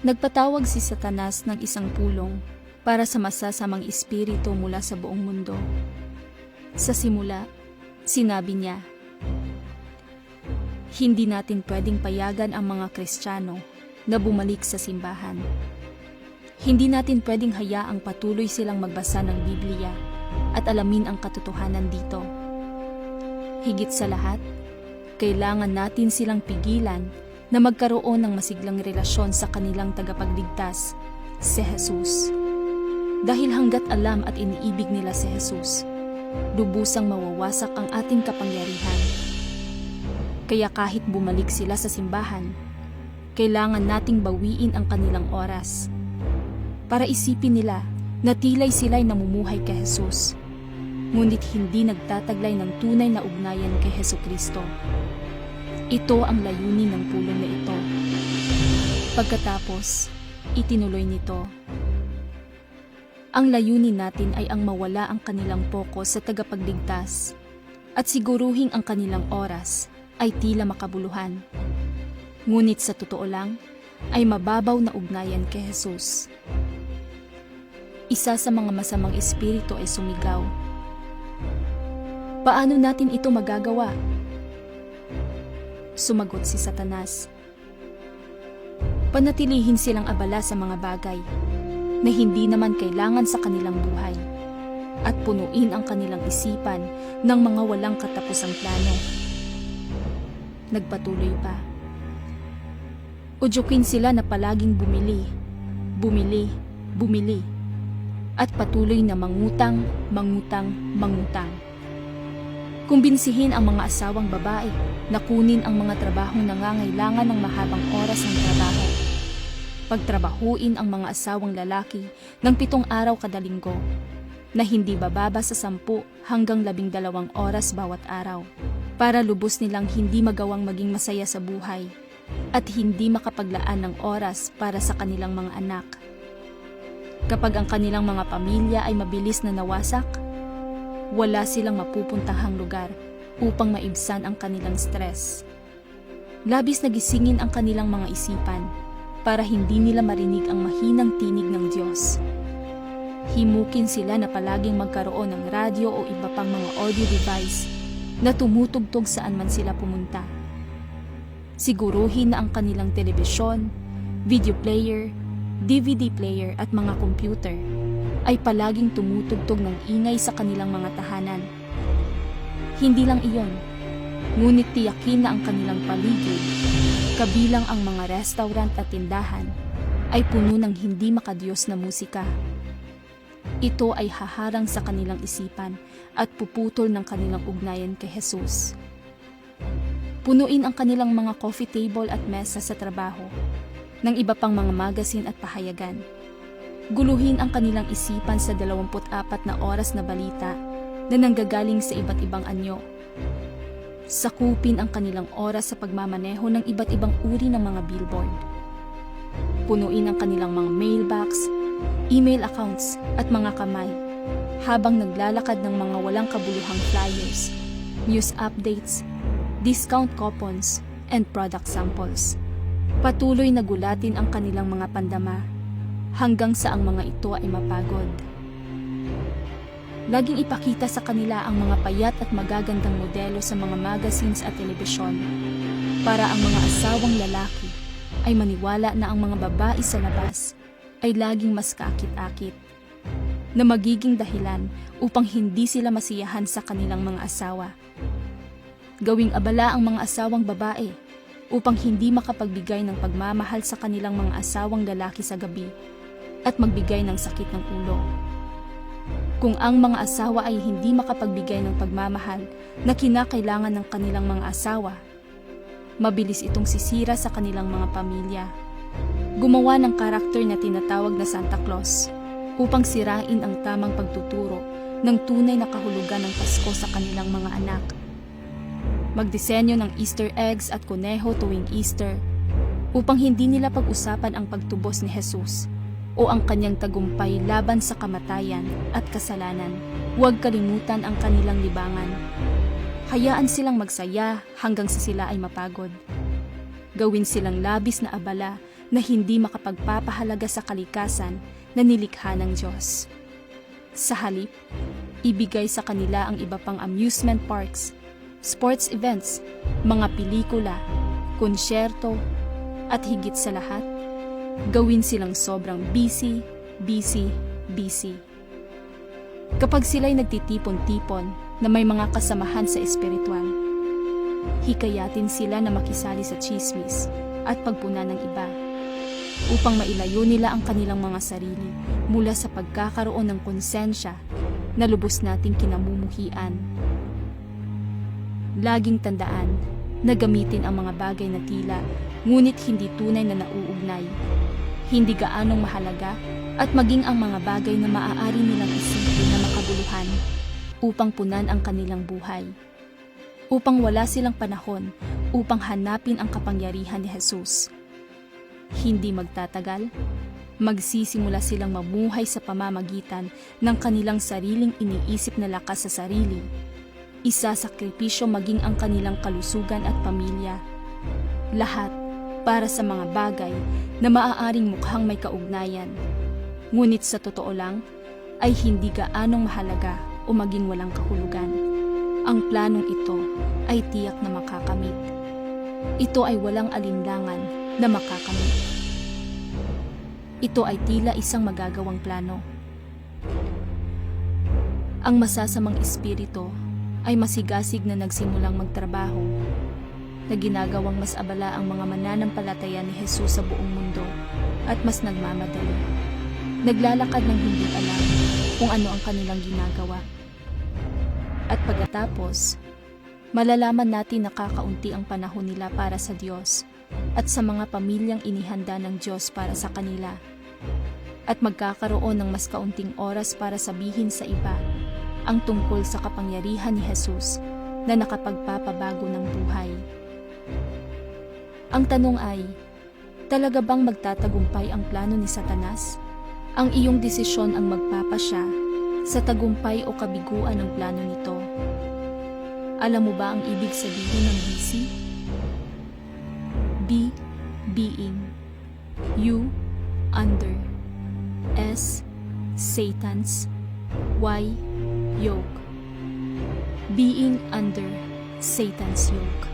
Nagpatawag si Satanas ng isang pulong para sa masasamang espiritu mula sa buong mundo. Sa simula, sinabi niya, hindi natin pwedeng payagan ang mga Kristiyano na bumalik sa simbahan. Hindi natin pwedeng hayaang patuloy silang magbasa ng Biblia at alamin ang katotohanan dito. Higit sa lahat, kailangan natin silang pigilan na magkaroon ng masiglang relasyon sa kanilang tagapagligtas, si Jesus. Dahil hanggat alam at iniibig nila si Jesus, lubusang mawawasak ang ating kapangyarihan. Kaya kahit bumalik sila sa simbahan, kailangan nating bawiin ang kanilang oras para isipin nila na tila'y sila'y namumuhay kay Jesus, ngunit hindi nagtataglay ng tunay na ugnayan kay Hesukristo. Ito ang layunin ng pulong na ito. Pagkatapos, itinuloy nito, ang layunin natin ay ang mawala ang kanilang focus sa tagapagligtas at siguruhing ang kanilang oras ay tila makabuluhan. Ngunit sa totoo lang, ay mababaw na ugnayan kay Jesus. Isa sa mga masamang espiritu ay sumigaw, paano natin ito magagawa? Sumagot si Satanas, panatilihin silang abala sa mga bagay na hindi naman kailangan sa kanilang buhay at punuin ang kanilang isipan ng mga walang katapusang plano. Nagpatuloy pa, udyukin sila na palaging bumili, bumili, bumili at patuloy na mangutang, mangutang, mangutang. Kumbinsihin ang mga asawang babae na kunin ang mga trabahong nangangailangan ng mahabang oras ng trabaho. Pagtrabahuin ang mga asawang lalaki ng 7 araw kada linggo na hindi bababa sa 10 hanggang 12 oras bawat araw para lubos nilang hindi magawang maging masaya sa buhay at hindi makapaglaan ng oras para sa kanilang mga anak. Kapag ang kanilang mga pamilya ay mabilis na nawasak, wala silang mapupuntahang lugar upang maibsan ang kanilang stress. Labis na gisingin ang kanilang mga isipan para hindi nila marinig ang mahinang tinig ng Diyos. Himukin sila na palaging magkaroon ng radyo o iba pang mga audio device na tumutugtog saan man sila pumunta. Siguruhin na ang kanilang telebisyon, video player, DVD player at mga computer ay palaging tumutugtog ng ingay sa kanilang mga tahanan. Hindi lang iyon, ngunit tiyakin na ang kanilang paligid, kabilang ang mga restaurant at tindahan, ay puno ng hindi makadiyos na musika. Ito ay haharang sa kanilang isipan at puputol ng kanilang ugnayan kay Jesus. Punuin ang kanilang mga coffee table at mesa sa trabaho ng iba pang mga magazine at pahayagan. Guluhin ang kanilang isipan sa 24 na oras na balita na nanggagaling sa iba't ibang anyo. Sakupin ang kanilang oras sa pagmamaneho ng iba't ibang uri ng mga billboard. Punuin ang kanilang mga mailbox, email accounts at mga kamay habang naglalakad ng mga walang kabuluhang flyers, news updates, discount coupons, and product samples. Patuloy na gulatin ang kanilang mga pandama hanggang sa ang mga ito ay mapagod. Laging ipakita sa kanila ang mga payat at magagandang modelo sa mga magazines at telebisyon para ang mga asawang lalaki ay maniwala na ang mga babae sa labas ay laging mas kaakit-akit, na magiging dahilan upang hindi sila masiyahan sa kanilang mga asawa. Gawing abala ang mga asawang babae upang hindi makapagbigay ng pagmamahal sa kanilang mga asawang lalaki sa gabi at magbigay ng sakit ng ulo. Kung ang mga asawa ay hindi makapagbigay ng pagmamahal na kinakailangan ng kanilang mga asawa, mabilis itong sisira sa kanilang mga pamilya. Gumawa ng karakter na tinatawag na Santa Claus upang sirain ang tamang pagtuturo ng tunay na kahulugan ng Pasko sa kanilang mga anak. Magdisenyo ng Easter eggs at kuneho tuwing Easter upang hindi nila pag-usapan ang pagtubos ni Jesus o ang kanyang tagumpay laban sa kamatayan at kasalanan. Huwag kalimutan ang kanilang libangan. Hayaan silang magsaya hanggang sa sila ay mapagod. Gawin silang labis na abala na hindi makapagpapahalaga sa kalikasan na nilikha ng Diyos. Sa halip, ibigay sa kanila ang iba pang amusement parks, sports events, mga pelikula, konsyerto, at higit sa lahat, gawin silang sobrang busy. Kapag sila'y nagtitipon-tipon na may mga kasamahan sa espiritual, hikayatin sila na makisali sa chismis at pagpuna ng iba upang mailayo nila ang kanilang mga sarili mula sa pagkakaroon ng konsensya na lubos nating kinamumuhian. Laging tandaan na gamitin ang mga bagay na tila ngunit hindi tunay na nauugnay, hindi gaanong mahalaga, at maging ang mga bagay na maaari nilang isipin na makabuluhan upang punan ang kanilang buhay, upang wala silang panahon upang hanapin ang kapangyarihan ni Jesus. Hindi magtatagal, magsisimula silang mamuhay sa pamamagitan ng kanilang sariling iniisip na lakas sa sarili, isasakripisyo maging ang kanilang kalusugan at pamilya, lahat para sa mga bagay na maaaring mukhang may kaugnayan, ngunit sa totoo lang ay hindi gaanong mahalaga o maging walang kahulugan. Ang planong ito ay tiyak na makakamit. Ito ay walang alinlangan na makakamit. Ito ay tila isang magagawang plano. Ang masasamang espiritu ay masigasig na nagsimulang magtrabaho, na ginagawang mas abala ang mga mananampalataya ni Jesus sa buong mundo at mas nagmamadali. Naglalakad ng hindi alam kung ano ang kanilang ginagawa. At pagkatapos, malalaman natin na kakaunti ang panahon nila para sa Diyos at sa mga pamilyang inihanda ng Diyos para sa kanila. At magkakaroon ng mas kaunting oras para sabihin sa iba ang tungkol sa kapangyarihan ni Jesus na nakapagpapabago ng buhay. Ang tanong ay, talaga bang magtatagumpay ang plano ni Satanas? Ang iyong desisyon ang magpapasya sa tagumpay o kabiguan ng plano nito. Alam mo ba ang ibig sabihin ng busy? B, being. U, under. S, Satan's. Y, yoke. Being under Satan's yoke.